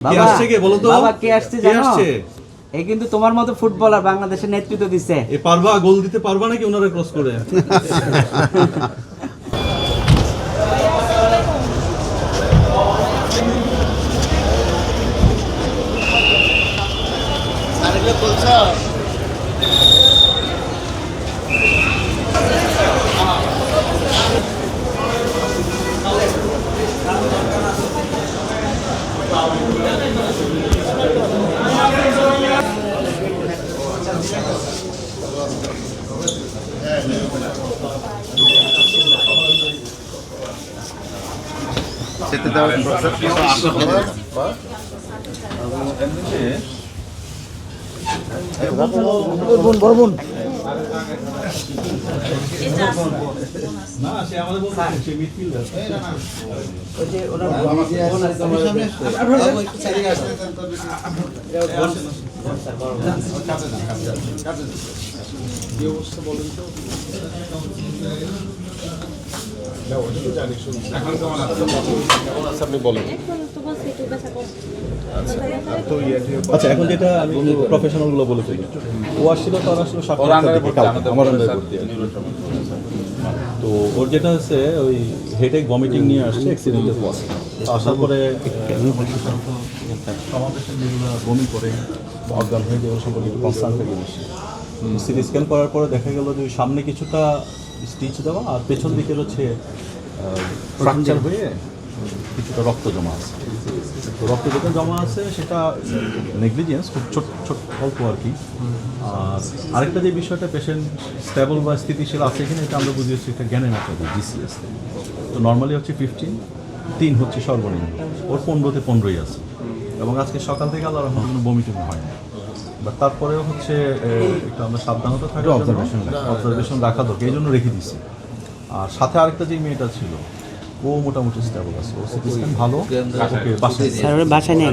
বাবা আসছে কে বলো তো? বাবা কে আসছে জানো? এই কিন্তু তোমার মতো ফুটবলার বাংলাদেশের নেতৃত্ব দিছে। এ পারবা গোল দিতে পারবা নাকি ওনারা ক্রস করে? আরেকটা বলছো যেতে দেওয়া বরবুন না সে আমাদের বলছে সে মিডফিল্ডার। ওই যে ওনার কি অবস্থা বলেন তো? আপনি বলেন। আচ্ছা এখন যেটা আমি প্রফেশনাল গুলো বলে থাকি, ও আসছিল তার আসলে আমার আন্ডারে ভর্তি আছে। তো ওর যেটা হচ্ছে ওই হেডেক ভমিটিং নিয়ে আসছে অ্যাক্সিডেন্টের পর। আসার পরে সমাবেশে যেগুলো বমি করে অজ্ঞান হয়ে যাওয়ার সম্পর্কে একটু কনসার্ন থেকে বেশি। সিটি স্ক্যান করার পরে দেখা গেল যে সামনে কিছুটা স্টিচ দেওয়া আর পেছন দিকের হচ্ছে ফ্র্যাকচার হয়ে কিছুটা রক্ত জমা আছে। তো রক্ত যেটা জমা আছে সেটা নেগলিজেন্স, খুব ছোট ছোট অল্প আর কি। আর আরেকটা যে বিষয়টা পেশেন্ট স্টেবল বা স্থিতিশীল আছে এখানে, এটা আমরা বুঝিয়েছি এটা জ্ঞানের মাত্রা জিসিএস। তো নর্মালি হচ্ছে 15, 3 হচ্ছে সর্বনিম্ন, ওর 15-তে 15ই আছে। এবং আজকে সকাল থেকে আল্লাহর রহমতে কোনো বমি টমি হয় না। বাট তারপরেও হচ্ছে একটু আমরা সাবধানতা থাকি, অবজারভেশন রাখা দরকার, এই জন্য রেখে দিছি। আর সাথে আরেকটা যে মেয়েটা ছিল ও মোটামুটি স্টেবল আছে, ও সিটি স্ক্যান ভালো, ওকে বাসায় নিয়ে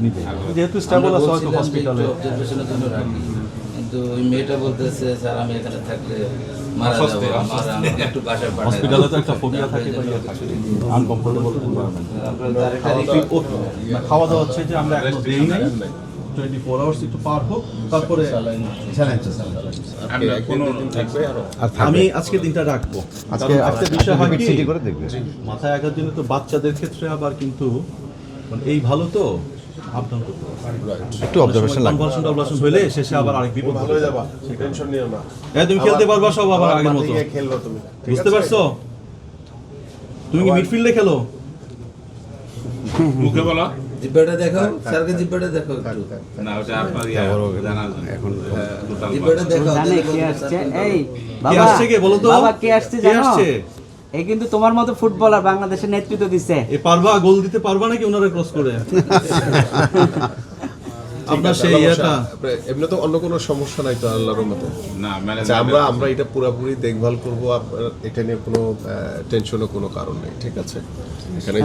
নিজে যেহেতু স্টেবল আছে হয়তো হসপিটালে। কিন্তু ওই মেয়েটা বলতেছে স্যার আমি এখানে থাকলে মারা যাবো, একটু বাসায় পাঠাই। হসপিটালে তো একটা ফোবিয়া থাকে বা ইয়ে থাকে, আনকমফোর্টেবল এনভায়রনমেন্ট। খাওয়া দাওয়া হচ্ছে যে আমরা এখনো দেই নাই, 24 আওয়ার্স একটু পার হোক, তারপরে আমি আজকে দিনটা রাখবো। আজকে বিষয় হয় কি, মাথায় আঘাত জন্য তো বাচ্চাদের ক্ষেত্রে আবার কিন্তু মানে এই ভালো তো আপডাউন করতে একটু অবজারভেশন লাগবে। কনভালশন হইলে শেষে আবার আরেক বিপদ ভালো হয়ে যাবে, টেনশন নিও না। তুমি খেলতে পারবা সব আবার আগের মতো খেলবা তুমি, বুঝতে পারছো? তুমি কি মিডফিল্ডে খেলো? মুখে বলো জিব্বাটা দেখো, স্যারকে জিব্বাটা দেখো একটু। না ওটা আপনার জানার জন্য এখন টোটাল জিব্বাটা দেখো। জানে কে আসছে? এই কে আসছে কে বলো তো? বাবা কে আসছে জানো? এই কিন্তু তোমার মতো ফুটবলার বাংলাদেশের নেতৃত্ব দিছে। এ পারবা গোল দিতে পারবা নাকি ওনারা ক্রস করে? আপনার সেই এটা এমনি তো অন্য কোনো সমস্যা নাই তো আল্লাহর রহমতে। না মানে আমরা এটা পুরোপুরি দেখভাল করব, আপনার এটা নিয়ে কোনো টেনশনও কোনো কারণ নেই, ঠিক আছে? এখানে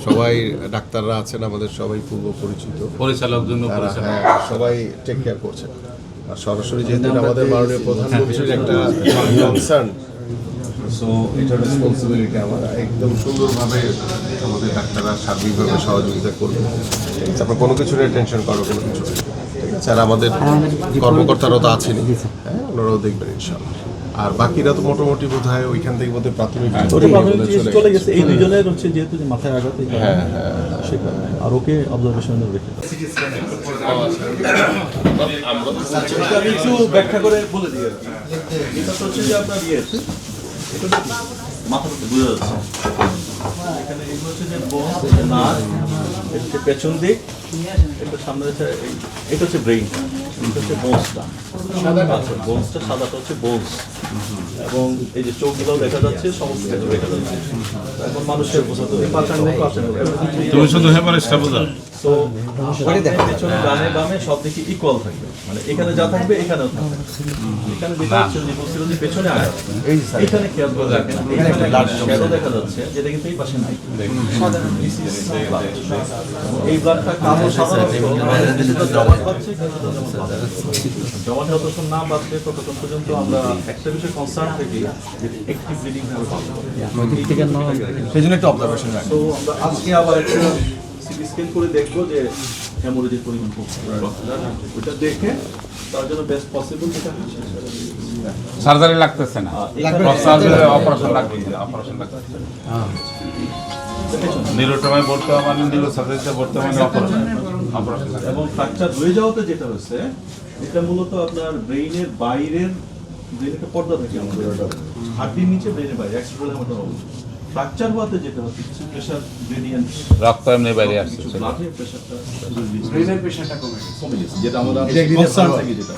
সবাই ডাক্তাররা আছেন, আমাদের সবাই পূর্ব পরিচিত পরিচালক জন্য হ্যাঁ, সবাই টেক কেয়ার করছেন। আর সরাসরি যেহেতু আমাদের মাননীয় প্রধানমন্ত্রীর একটা কনসার্ন, সো এটা রেসপন্সিবিলিটি আমার, একদম সুন্দরভাবে আমাদের ডাক্তাররা সার্বিকভাবে সহযোগিতা করবে। আপনার কোনো কিছু নিয়ে টেনশন করার কোনো কিছু নেই, ঠিক আছে? আর আমাদের কর্মকর্তারাও তো আছেনই, হ্যাঁ, ওনারাও দেখবেন ইনশাআল্লাহ। আর বাকিরা তো মোটামুটি বোধ হয় ওইখান থেকে বোধ হয় প্রাথমিক চলে গেছে। এই দুজনের হচ্ছে যেহেতু মাথায় আঘাত, হ্যাঁ সেটা আর ওকে অবজারভেশনে রেখে আমি একটু ব্যাখ্যা করে বলে দিই আর কি। এটা হচ্ছে যে আপনার ইয়ে এটা মাথা বোঝা যাচ্ছে এখানে, এগুলো হচ্ছে যে বোনস, নাক, এটা হচ্ছে পেছন দিক, এটা সামনে হচ্ছে এটা হচ্ছে ব্রেইনটা, এটা হচ্ছে বোনসটা, বোনসটা সাদাটা হচ্ছে বোনস। এবং এই যে চোখগুলো দেখা যাচ্ছে, সমস্ত কিছু দেখা যাচ্ছে। এখন মানুষের বোঝাতে তুমি শুধু হেমারেজটা বোঝা। তো পেছনে ডানে বামে সব দিকে ইকুয়াল থাকবে, মানে এখানে যা থাকবে এখানেও থাকবে। এখানে যেটা হচ্ছে যে বলছিল যে পেছনে আঘাত, এখানে খেয়াল করে রাখেন, এখানে ব্লাড শ্যাডো দেখা যাচ্ছে যেটা কিন্তু এই পাশে নাই। এই ব্লাডটা কালো সাধারণত জমাট বাঁধছে, জমাট যতক্ষণ না বাঁধবে ততক্ষণ পর্যন্ত আমরা একটা বিষয় কনসার্ন থাকি যে একটি ব্লিডিং হবে, সেই জন্য একটা অবজারভেশন রাখি। তো আমরা আজকে আবার একটা সিটি স্ক্যান করে দেখবো যে হ্যামোরেজের পরিমাণ কমছে ওটা দেখে তার জন্য বেস্ট পসিবল যেটা সার্জারি লাগতেছে না, অপারেশন লাগবে, অপারেশন লাগতেছে নিউরোটমায় ভর্তি হওয়া মানে নিউরো সার্জারিতে ভর্তি হওয়া মানে অপারেশন লাগবে। এবং ফ্র্যাকচার হয়ে যাওয়াতে যেটা হচ্ছে এটা মূলত আপনার ব্রেইনের বাইরের ব্রেইনের পর্দা থাকে আমাদের হাড্ডির নিচে ব্রেইনের বাইরে এক্সট্রাল ফ্র্যাকচার হওয়াতে যেটা হচ্ছে প্রেশার গ্রেডিয়েন্ট রক্ত এমনি বাইরে আসছে, ব্লাডের প্রেশারটা ব্রেনের প্রেশারটা কমে গেছে। কমে গেছে যেটা আমাদের কনসার্ন থাকে যেটা